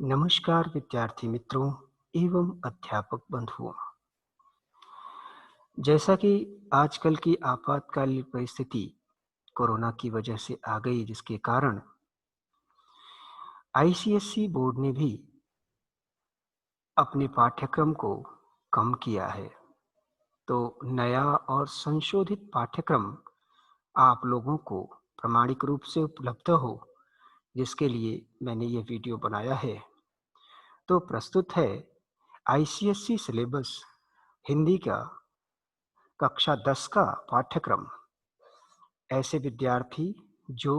नमस्कार विद्यार्थी मित्रों एवं अध्यापक बंधुओं। जैसा कि आजकल की आपातकालीन परिस्थिति कोरोना की वजह से आ गई, जिसके कारण आईसीएसई बोर्ड ने भी अपने पाठ्यक्रम को कम किया है। तो नया और संशोधित पाठ्यक्रम आप लोगों को प्रामाणिक रूप से उपलब्ध हो, जिसके लिए मैंने ये वीडियो बनाया है। तो प्रस्तुत है आईसीएसई सिलेबस हिंदी का कक्षा 10 का पाठ्यक्रम। ऐसे विद्यार्थी जो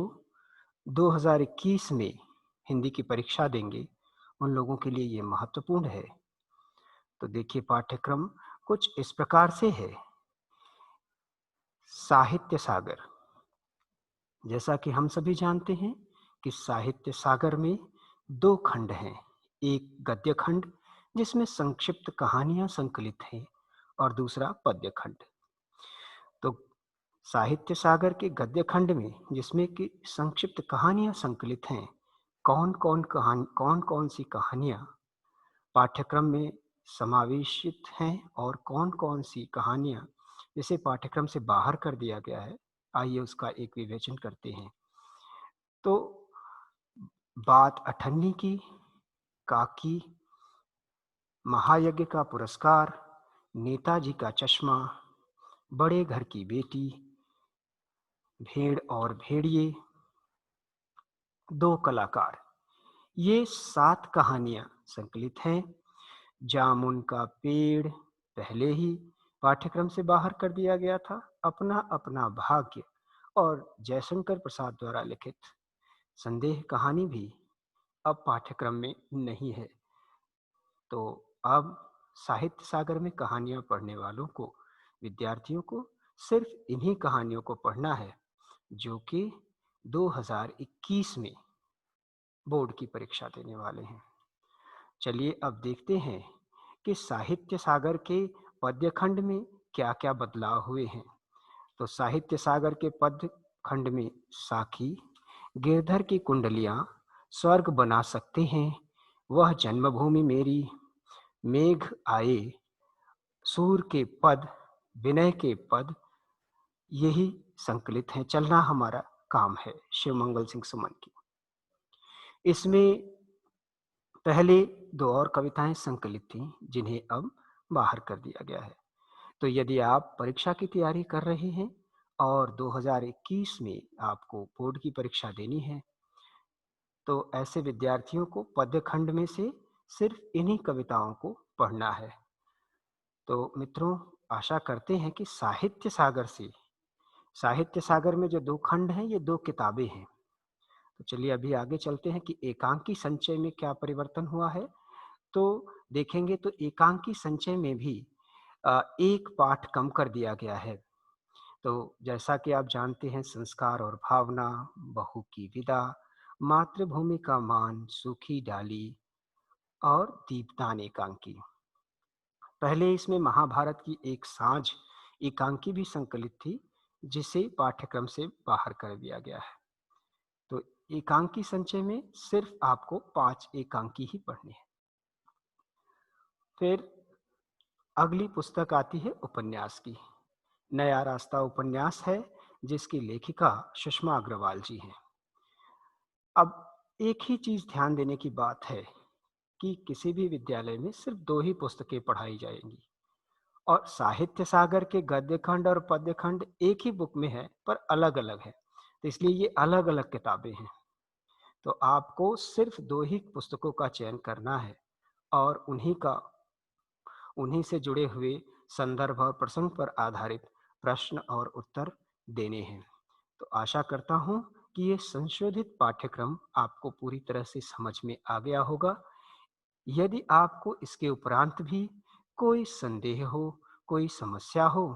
2021 में हिंदी की परीक्षा देंगे, उन लोगों के लिए ये महत्वपूर्ण है। तो देखिए, पाठ्यक्रम कुछ इस प्रकार से है। साहित्य सागर। जैसा कि हम सभी जानते हैं कि साहित्य सागर में 2 खंड हैं। एक गद्य खंड जिसमें संक्षिप्त कहानियां संकलित हैं और दूसरा पद्य खंड। तो साहित्य सागर के गद्य खंड में, जिसमें कि संक्षिप्त कहानियां संकलित हैं, कौन कौन सी कहानियां पाठ्यक्रम में समावेशित हैं और कौन कौन सी कहानियां जिसे पाठ्यक्रम से बाहर कर दिया गया है, आइए उसका एक विवेचन करते हैं। तो बात अठन्नी की, काकी, महायज्ञ का पुरस्कार, नेताजी का चश्मा, बड़े घर की बेटी, भेड़ और भेड़िए, 2 कलाकार, ये 7 कहानियां संकलित हैं। जामुन का पेड़ पहले ही पाठ्यक्रम से बाहर कर दिया गया था। अपना अपना भाग्य और जयशंकर प्रसाद द्वारा लिखित संदेह कहानी भी अब पाठ्यक्रम में नहीं है। तो अब साहित्य सागर में कहानियां पढ़ने वालों को, विद्यार्थियों को, सिर्फ इन्हीं कहानियों को पढ़ना है जो कि 2021 में बोर्ड की परीक्षा देने वाले हैं। चलिए अब देखते हैं कि साहित्य सागर के पद्य खंड में क्या-क्या बदलाव हुए हैं। तो साहित्य सागर के पद्य खंड में साखी, गिरधर की कुंडलियां, स्वर्ग बना सकते हैं, वह जन्मभूमि मेरी, मेघ आए, सूर के पद, विनय के पद, यही संकलित हैं। चलना हमारा काम है, शिवमंगल सिंह सुमन की। इसमें पहले 2 और कविताएं संकलित थीं, जिन्हें अब बाहर कर दिया गया है। तो यदि आप परीक्षा की तैयारी कर रहे हैं और 2021 में आपको बोर्ड की परीक्षा देनी है, तो ऐसे विद्यार्थियों को पद्य खंड में से सिर्फ इन्हीं कविताओं को पढ़ना है। तो मित्रों, आशा करते हैं कि साहित्य सागर में जो 2 खंड हैं, ये 2 किताबें हैं। तो चलिए अभी आगे चलते हैं कि एकांकी संचय में क्या परिवर्तन हुआ है। तो देखेंगे तो एकांकी संचय में भी एक पाठ कम कर दिया गया है। तो जैसा कि आप जानते हैं, संस्कार और भावना, बहू की विदा, मातृभूमि का मान, सूखी डाली और दीपदान एकांकी। पहले इसमें महाभारत की एक साँझ एकांकी भी संकलित थी, जिसे पाठ्यक्रम से बाहर कर दिया गया है। तो एकांकी संचय में सिर्फ आपको 5 एकांकी ही पढ़ने हैं। फिर अगली पुस्तक आती है उपन्यास की। नया रास्ता उपन्यास है, जिसकी लेखिका सुषमा अग्रवाल जी हैं। अब एक ही चीज ध्यान देने की बात है कि किसी भी विद्यालय में सिर्फ 2 ही पुस्तकें पढ़ाई जाएंगी और साहित्य सागर के गद्य खंड और पद्य खंड एक ही बुक में है, पर अलग अलग है। तो इसलिए ये अलग अलग किताबें हैं। तो आपको सिर्फ 2 ही पुस्तकों का चयन करना है और उन्हीं से जुड़े हुए संदर्भ और प्रसंग पर आधारित प्रश्न और उत्तर देने हैं। तो आशा करता हूँ कि ये संशोधित पाठ्यक्रम आपको पूरी तरह से समझ में आ गया होगा। यदि आपको इसके उपरांत भी कोई संदेह हो, कोई समस्या हो,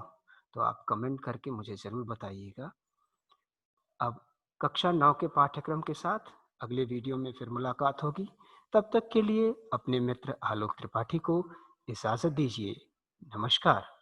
तो आप कमेंट करके मुझे ज़रूर बताइएगा। अब कक्षा 9 के पाठ्यक्रम के साथ अगले वीडियो में फिर मुलाकात होगी। तब तक के लिए अपने मित्र आलोक त्रिपाठी को इजाज़त दीजिए। नमस्कार।